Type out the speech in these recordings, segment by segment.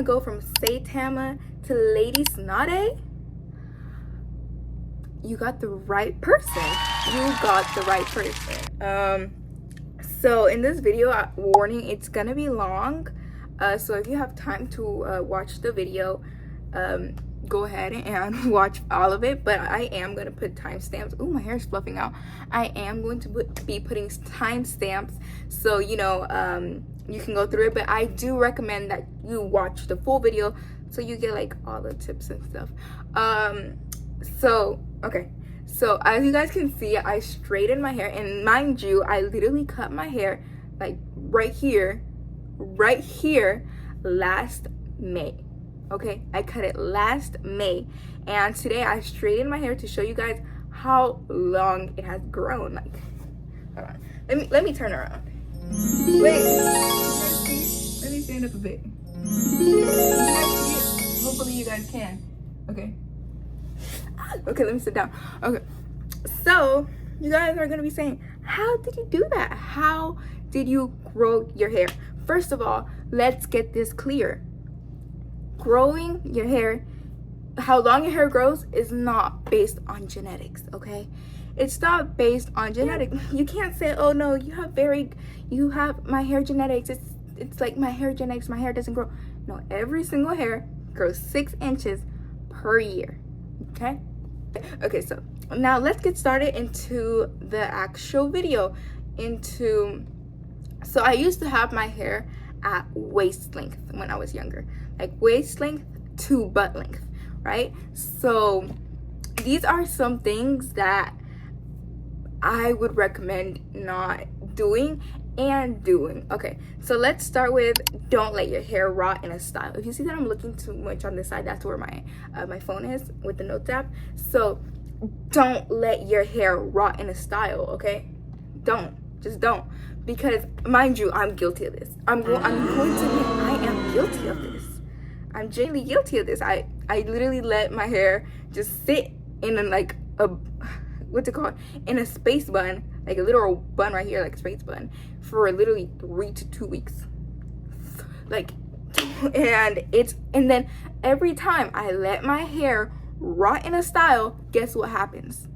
Go from Saitama to Lady Snotty. You got the right person. So in this video, warning, it's gonna be long, so if you have time to watch the video, go ahead and watch all of it. But I am going to put timestamps. Oh, my hair is fluffing out. I am going to be putting timestamps, so you know, you can go through it. But I do recommend that you watch the full video so you get like all the tips and stuff. Okay, so as you guys can see, I straightened my hair, and mind you, I literally cut my hair like right here last May. Okay, I cut it last May, and today I straightened my hair to show you guys how long it has grown. Like, hold on, let me turn around. Wait, let me stand up a bit. Hopefully you guys can. Okay, let me sit down. Okay, so you guys are gonna be saying, how did you do that? How did you grow your hair? First of all, let's get this clear. Growing your hair, how long your hair grows, is not based on genetics, okay? It's not based on genetics. You can't say, oh no, you have my hair genetics. It's like my hair genetics, my hair doesn't grow. No, every single hair grows 6 inches per year, okay? Okay, so now let's get started into the actual video. So I used to have my hair at waist length when I was younger, like waist length to butt length, right? So these are some things that I would recommend not doing and doing. Okay, so let's start with, don't let your hair rot in a style. If you see that I'm looking too much on this side, that's where my phone is with the notes app. So don't let your hair rot in a style, okay? Just don't. Because mind you, I'm guilty of this. I'm going to admit I am guilty of this. I'm genuinely guilty of this. I literally let my hair just sit in in a space bun, like a literal bun right here, like a space bun, for literally 3 to 2 weeks. And then every time I let my hair rot in a style, guess what happens?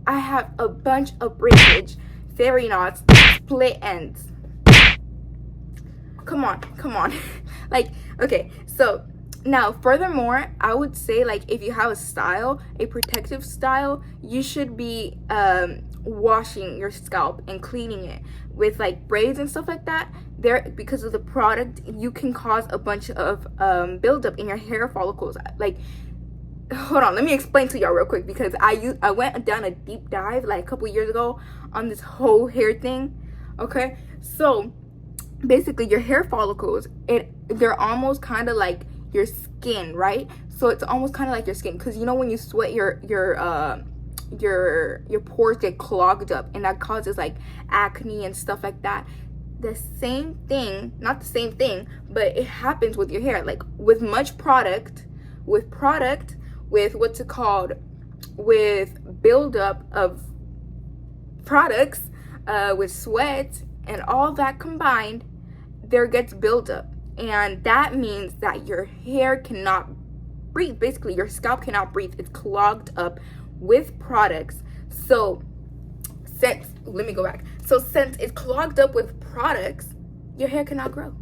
I have a bunch of breakage, fairy knots, split ends. Come on. Like, okay, so now furthermore, I would say, like, if you have a protective style, you should be washing your scalp and cleaning it with like braids and stuff like that. Because of the product, you can cause a bunch of buildup in your hair follicles. Like, hold on, let me explain to y'all real quick, because I went down a deep dive like a couple years ago on this whole hair thing. Okay, so basically your hair follicles, they're almost kind of like your skin, right? So it's almost kind of like your skin, because you know when you sweat, your pores get clogged up, and that causes like acne and stuff like that. The same thing, not the same thing, but it happens with your hair. Like with much product, with what's it called, with buildup of products, with sweat and all that combined, there gets buildup, and that means that your hair cannot breathe. Basically, your scalp cannot breathe. It's clogged up with products. So since it's clogged up with products, your hair cannot grow.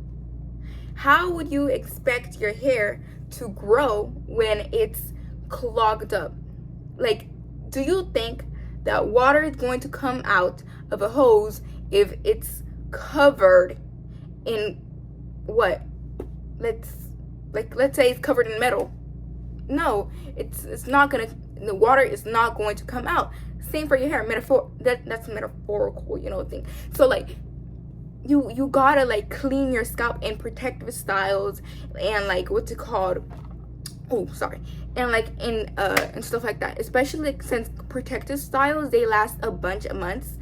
How would you expect your hair to grow when it's clogged up? Like, do you think that water is going to come out of a hose if it's covered in what? Let's say it's covered in metal. No, it's not gonna. The water is not going to come out. Same for your hair. That's metaphorical, thing. So like, you gotta like clean your scalp in protective styles, and like what's it called? And like and stuff like that. Especially like, since protective styles, they last a bunch of months.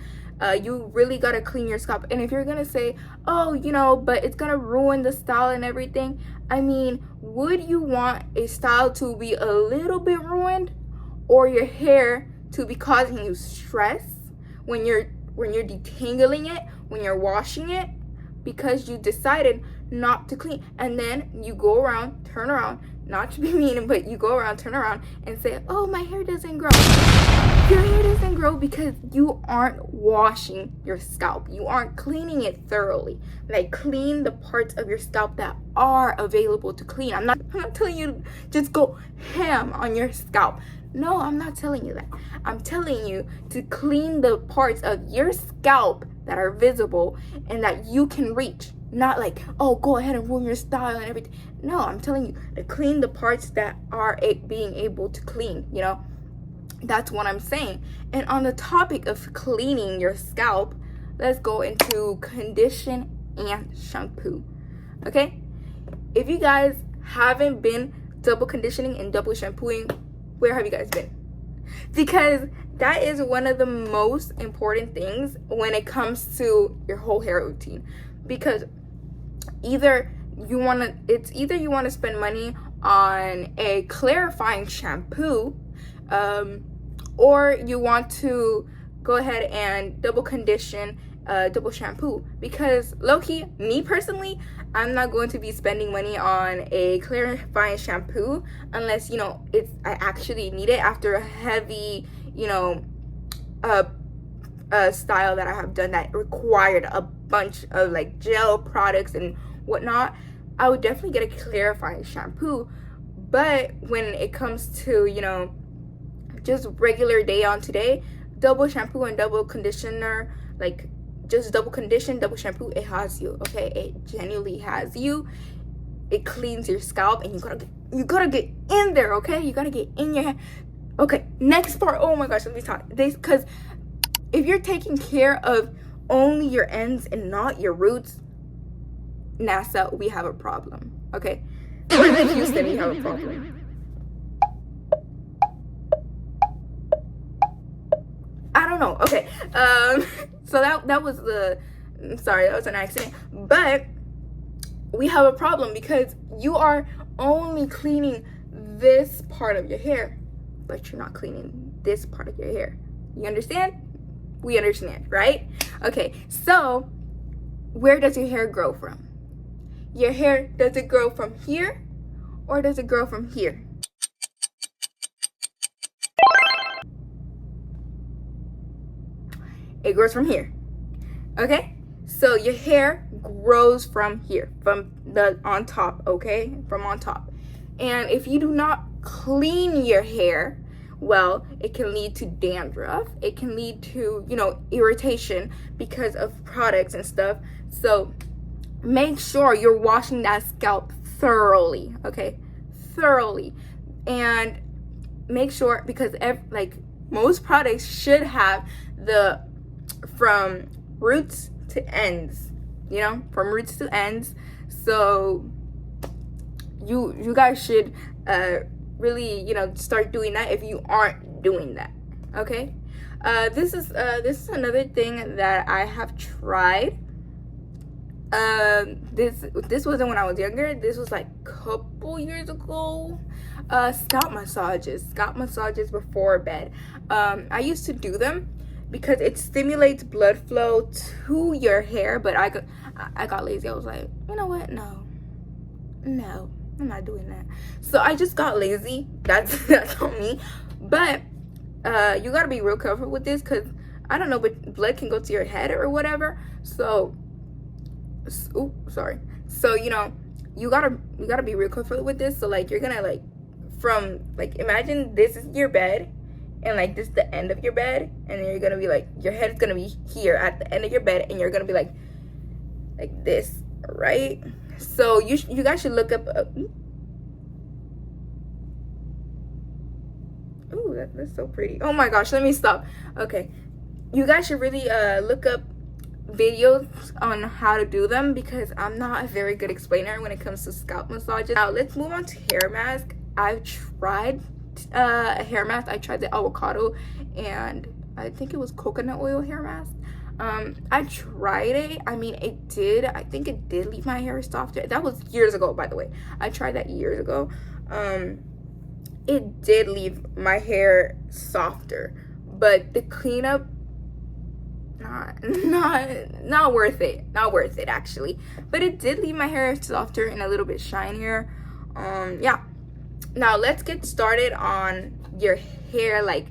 You really gotta clean your scalp. And if you're gonna say, oh, but it's gonna ruin the style and everything, I mean, would you want a style to be a little bit ruined, or your hair to be causing you stress when you're detangling it, when you're washing it, because you decided, not to clean. And then you go around, turn around, not to be mean, but you go around, turn around and say, oh, my hair doesn't grow. Your hair doesn't grow because you aren't washing your scalp. You aren't cleaning it thoroughly. Like, clean the parts of your scalp that are available to clean. I'm not telling you to just go ham on your scalp. No, I'm not telling you that. I'm telling you to clean the parts of your scalp that are visible and that you can reach. Not like, oh, go ahead and ruin your style and everything. No, I'm telling you to clean the parts that are being able to clean, you know? That's what I'm saying. And on the topic of cleaning your scalp, let's go into condition and shampoo. Okay? If you guys haven't been double conditioning and double shampooing, where have you guys been? Because that is one of the most important things when it comes to your whole hair routine. Because either you want to spend money on a clarifying shampoo, or you want to go ahead and double condition, double shampoo. Because low-key, me personally, I'm not going to be spending money on a clarifying shampoo unless, you know, I actually need it after a heavy, you know, style that I have done that required a bunch of like gel products and whatnot. I would definitely get a clarifying shampoo. But when it comes to, you know, just regular day on today, double shampoo and double conditioner, like just double condition, double shampoo, it has you, okay? It genuinely has you. It cleans your scalp, and you gotta get in there, okay? You gotta get in your hair. Okay, next part. Oh my gosh, let me talk this, because if you're taking care of only your ends and not your roots, NASA, we have a problem, okay? We're in Houston, we have a problem. I don't know. Okay. So that was sorry, that was an accident. But we have a problem because you are only cleaning this part of your hair, but you're not cleaning this part of your hair. You understand? We understand, right? Okay. So where does your hair grow from? Your hair, does it grow from here or does it grow from here? It grows from here. Okay? So your hair grows from here, from the on top, okay? From on top. And if you do not clean your hair, well, it can lead to dandruff. It can lead to, you know, irritation because of products and stuff. So make sure you're washing that scalp thoroughly, okay? Thoroughly. And make sure, because like most products should have the from roots to ends, you know, from roots to ends. So you guys should really, you know, start doing that if you aren't doing that. Okay. This is another thing that I have tried. This wasn't when I was younger. This was like a couple years ago. Scalp massages before bed. I used to do them because it stimulates blood flow to your hair, but I got lazy. I was like, you know what? No, I'm not doing that. So I just got lazy. That's on me. But you gotta be real careful with this, because I don't know, but blood can go to your head or whatever. So, sorry. So, you know, you gotta be real careful with this. So like, you're gonna like, from like, imagine this is your bed, and like this is the end of your bed, and you're gonna be like, your head is gonna be here at the end of your bed, and you're gonna be like this, right? So you guys should look up. Ooh, that's so pretty. Oh my gosh, let me stop. Okay, you guys should really look up videos on how to do them, because I'm not a very good explainer when it comes to scalp massages. Now let's move on to hair mask. I've tried a hair mask. I tried the avocado, and I think it was coconut oil hair mask. I tried it. I mean, I think it did leave my hair softer. That was years ago, by the way. I tried that years ago. It did leave my hair softer, but the cleanup not worth it. Not worth it, actually. But it did leave my hair softer and a little bit shinier. Yeah. Now let's get started on your hair, like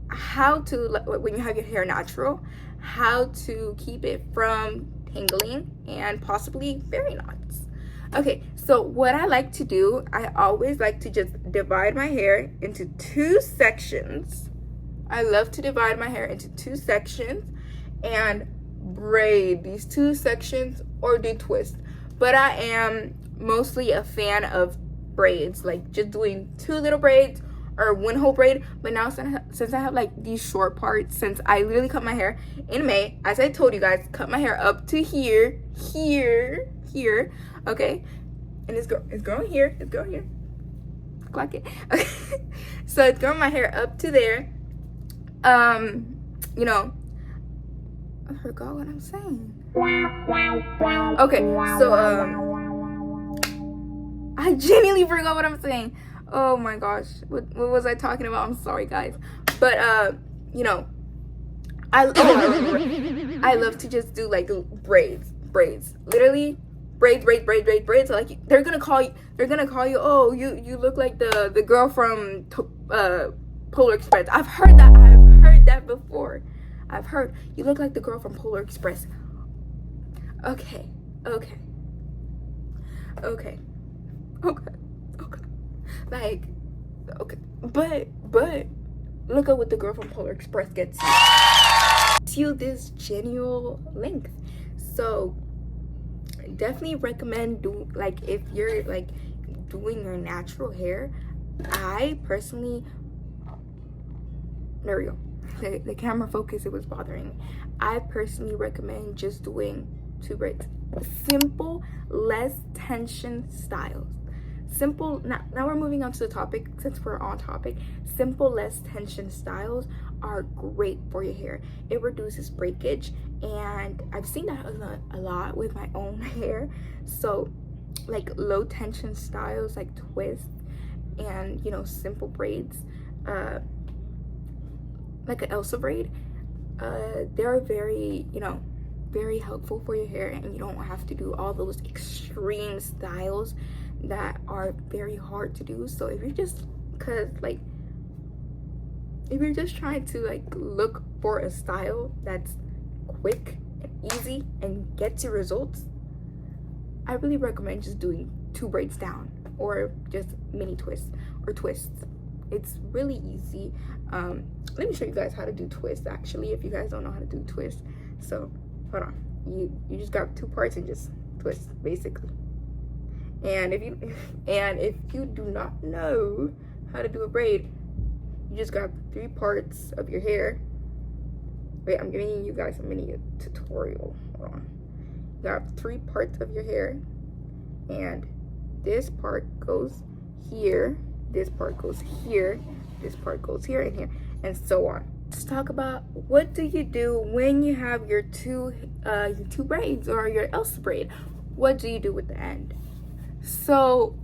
how to, when you have your hair natural, how to keep it from tangling and possibly fairy knots. Okay, so what I like to do, I always like to just divide my hair into 2 sections. I love to divide my hair into 2 sections and braid these 2 sections or do twists. But I am mostly a fan of braids, like just doing 2 little braids or 1 whole braid. But now since I have like these short parts, since I literally cut my hair in May, as I told you guys, cut my hair up to here, okay, and it's growing here, clock it. Okay. So it's growing my hair up to there. You know, I forgot what I'm saying. Okay, so I genuinely forgot what I'm saying. Oh my gosh, what was I talking about? I'm sorry, guys. But you know, I love to just do like braids, literally braids. Like they're gonna call you. Oh, you look like the girl from Polar Express. I've heard that before. I've heard you look like the girl from Polar Express. Okay. Like, okay, but look at what the girl from Polar Express gets to this genuine length. So definitely recommend if you're like doing your natural hair. I personally, there we go. The camera focus, it was bothering me. I personally recommend just doing 2 braids. Simple, less tension styles. Simple, now we're moving on to the topic, since we're on topic. Simple, less tension styles are great for your hair. It reduces breakage, and I've seen that a lot with my own hair. So like low tension styles like twists and, you know, simple braids, like an Elsa braid, they're very, you know, very helpful for your hair, and you don't have to do all those extreme styles that are very hard to do. So if you're just trying to like look for a style that's quick and easy and gets you results, I really recommend just doing 2 braids down or just mini twists or twists. It's really easy. Let me show you guys how to do twists, actually, if you guys don't know how to do twists. So hold on, you just grab 2 parts and just twist, basically. And if you do not know how to do a braid, you just grab 3 parts of your hair. Wait, I'm giving you guys a mini tutorial. Hold on. You grab 3 parts of your hair, and this part goes here, this part goes here, this part goes here and here, and so on. Let's talk about what do you do when you have your two braids or your Elsa braid. What do you do with the end? So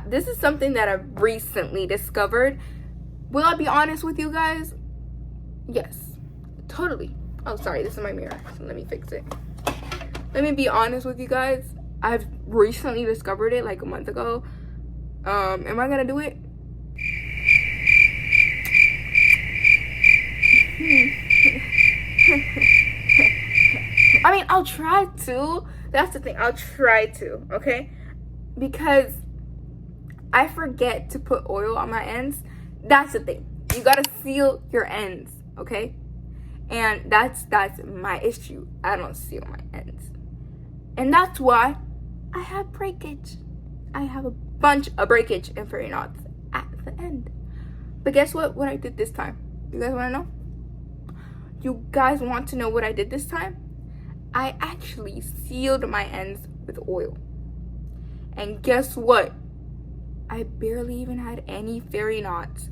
this is something that I've recently discovered. Will I be honest with you guys? Yes, totally. Oh, sorry, this is my mirror, so let me fix it. Let me be honest with you guys. I've recently discovered it like a month ago. Am I gonna do it? I mean, I'll try to. That's the thing, I'll try to, okay? Because I forget to put oil on my ends. That's the thing. You gotta seal your ends, okay? And that's my issue. I don't seal my ends. And that's why I have breakage. I have a bunch of breakage and fairy knots at the end. But guess what I did this time? You guys wanna know? You guys want to know what I did this time? I actually sealed my ends with oil. And guess what? I barely even had any fairy knots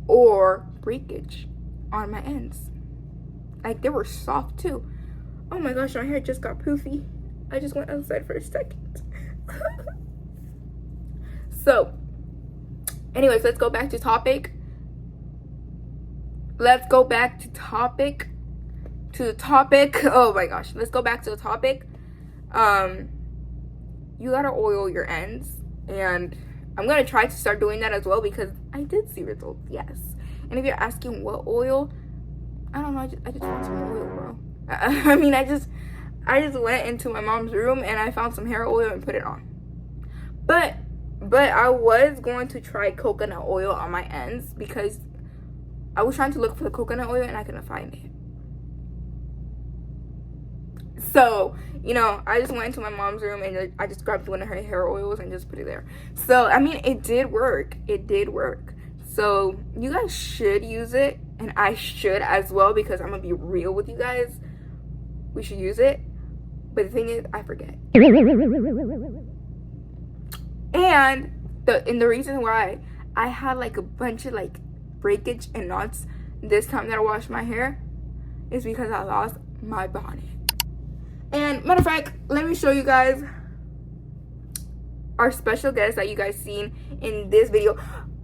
or breakage on my ends. Like, they were soft too. Oh my gosh, my hair just got poofy. I just went outside for a second. So, anyways, let's go back to topic. to the topic. Oh my gosh, let's go back to the topic. You gotta oil your ends, and I'm gonna try to start doing that as well because I did see results, yes. And if you're asking what oil, I don't know, I just want some oil, bro. I mean, I just went into my mom's room and I found some hair oil and put it on. But I was going to try coconut oil on my ends because I was trying to look for the coconut oil and I couldn't find it. So, you know, I just went into my mom's room and I just grabbed one of her hair oils and just put it there. So, I mean, it did work. It did work. So, you guys should use it, and I should as well, because I'm going to be real with you guys. We should use it. But the thing is, I forget. And the reason why I had like a bunch of like breakage and knots this time that I washed my hair is because I lost my bonnet. And matter of fact, let me show you guys our special guest that you guys seen in this video.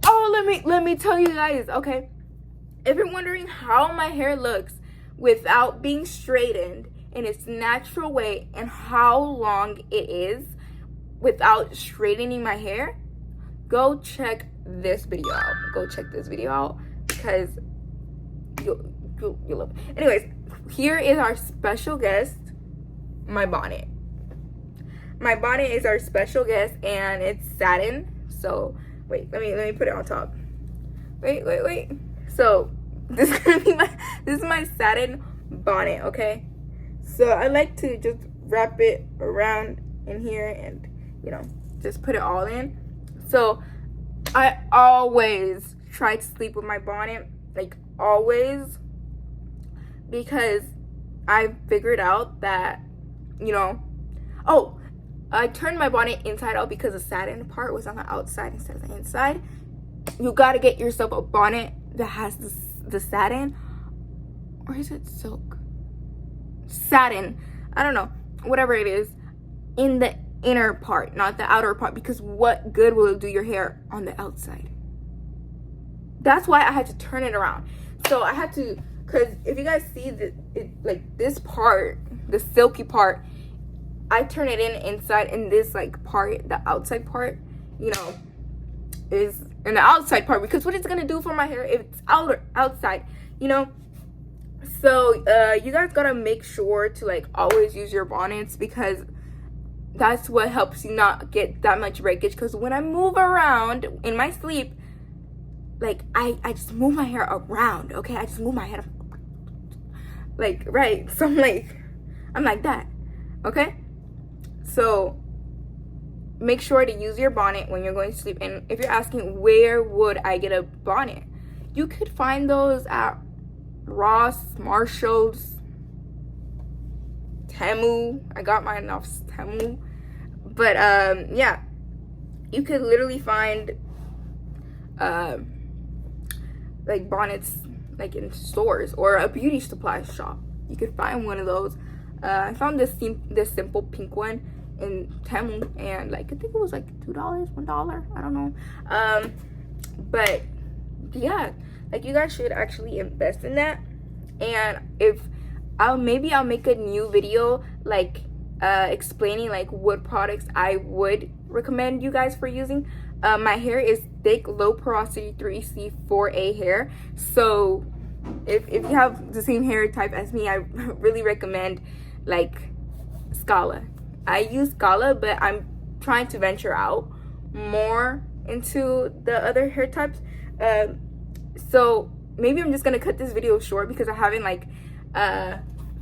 Oh, let me tell you guys, okay? If you're wondering how my hair looks without being straightened in its natural way and how long it is without straightening my hair, go check this video out. Go check this video out because you'll love it. Anyways, here is our special guest. My bonnet. My bonnet is our special guest, and it's satin. So wait, let me put it on top. Wait. So this is my satin bonnet, okay? So I like to just wrap it around in here and, you know, just put it all in. So I always try to sleep with my bonnet, like always, because I figured out that, you know, oh, I turned my bonnet inside out because the satin part was on the outside instead of the inside. You gotta get yourself a bonnet that has the satin, or is it silk? Satin, I don't know, whatever it is, in the inner part, not the outer part, because what good will it do your hair on the outside? That's why I had to turn it around. So I had to, because if you guys see like this part, the silky part, I turn it inside, and this like part, the outside part, you know, is in the outside part, because what it's gonna do for my hair if it's outside, you know? So you guys gotta make sure to like always use your bonnets, because that's what helps you not get that much breakage. Because when I move around in my sleep, like I just move my hair around, okay? I just move my head like, right? So I'm like that, okay? So make sure to use your bonnet when you're going to sleep. And if you're asking where would I get a bonnet, you could find those at Ross, Marshalls, Temu. I got mine off Temu. But yeah, you could literally find like bonnets like in stores or a beauty supply shop. You could find one of those. I found this simple pink one in Temu, and like I think it was like $2, $1, I don't know. But yeah, like you guys should actually invest in that. And if maybe I'll make a new video like explaining like what products I would recommend you guys for using. My hair is thick, low porosity 3C 4A hair. So if you have the same hair type as me, I really recommend like Scala. I use Scala, but I'm trying to venture out more into the other hair types. So maybe I'm just gonna cut this video short because I haven't like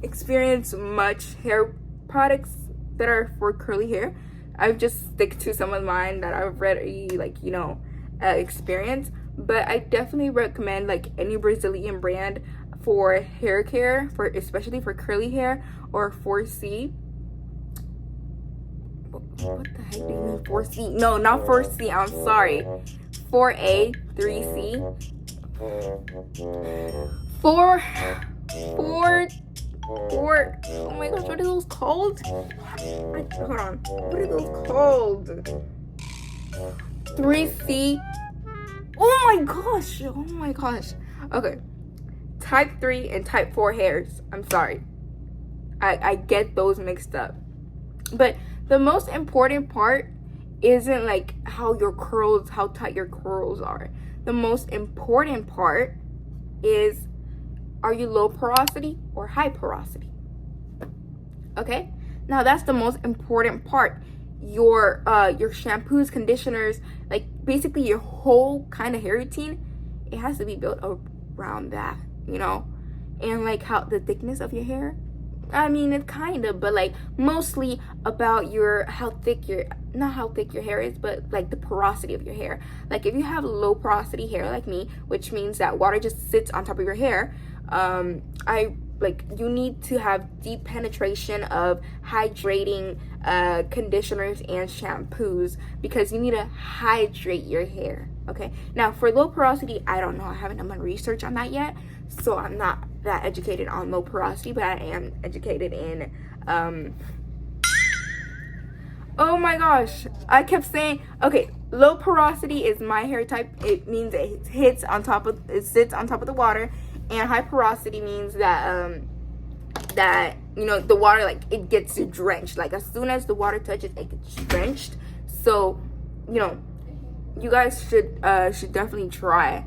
experienced much hair products that are for curly hair. I've just stick to some of mine that I've already like, you know, experienced. But I definitely recommend like any Brazilian brand for hair care, for especially for curly hair, or 4C. What the heck do you mean 4C? No, not 4C, I'm sorry. 4A, 3C. 4, oh my gosh, what are those called? Hold on, what are those called? 3C. Oh my gosh, okay. type 3 and type 4 hairs. I'm sorry. I get those mixed up. But the most important part isn't like how tight your curls are. The most important part is, are you low porosity or high porosity? Okay? Now that's the most important part. Your shampoos, conditioners, like basically your whole kind of hair routine, it has to be built around that, you know? And like how the thickness of your hair, I mean, it kind of, but like mostly about not how thick your hair is, but like the porosity of your hair. Like if you have low porosity hair like me, which means that water just sits on top of your hair, you need to have deep penetration of hydrating conditioners and shampoos, because you need to hydrate your hair. Okay, now for low porosity, I don't know, I haven't done my research on that yet, so I'm not that educated on low porosity, but I am educated in oh my gosh, I kept saying, okay, low porosity is my hair type. It means it sits on top of the water, and high porosity means that that, you know, the water, like, it gets drenched. Like as soon as the water touches, it gets drenched. So, you know, you guys should definitely try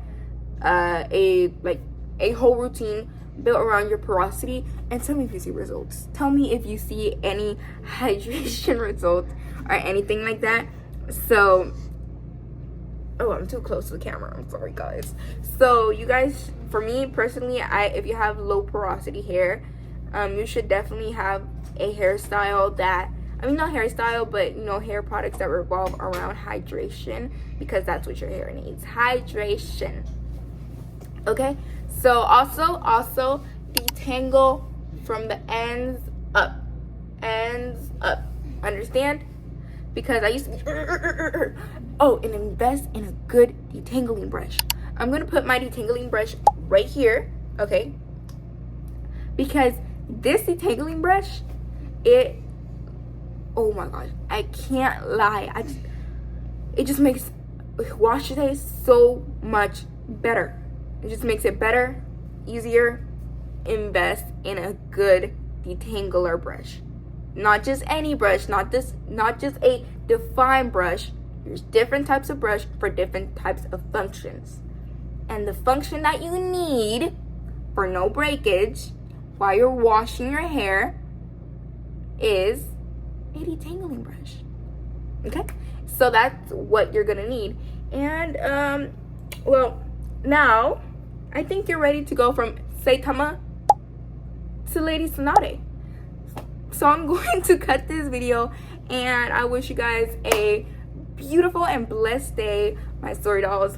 a whole routine built around your porosity, and tell me if you see results. Tell me if you see any hydration results or anything like that. So, oh, I'm too close to the camera, I'm sorry guys. So you guys, for me personally, if you have low porosity hair, you should definitely have a hairstyle that, I mean, not hairstyle, but, you know, hair products that revolve around hydration, because that's what your hair needs, hydration. Okay, so also detangle from the ends up, understand? Because I used to oh, and invest in a good detangling brush. I'm gonna put my detangling brush right here, okay? Because this detangling brush, oh my gosh, I can't lie, it just makes wash day so much better. It just makes it better, easier. Invest in a good detangler brush. Not just any brush, not just a defined brush. There's different types of brush for different types of functions. And the function that you need for no breakage while you're washing your hair is a detangling brush. Okay? So that's what you're gonna need. And well, now I think you're ready to go from Saitama to Lady Sonate. So I'm going to cut this video, and I wish you guys a beautiful and blessed day, my story dolls.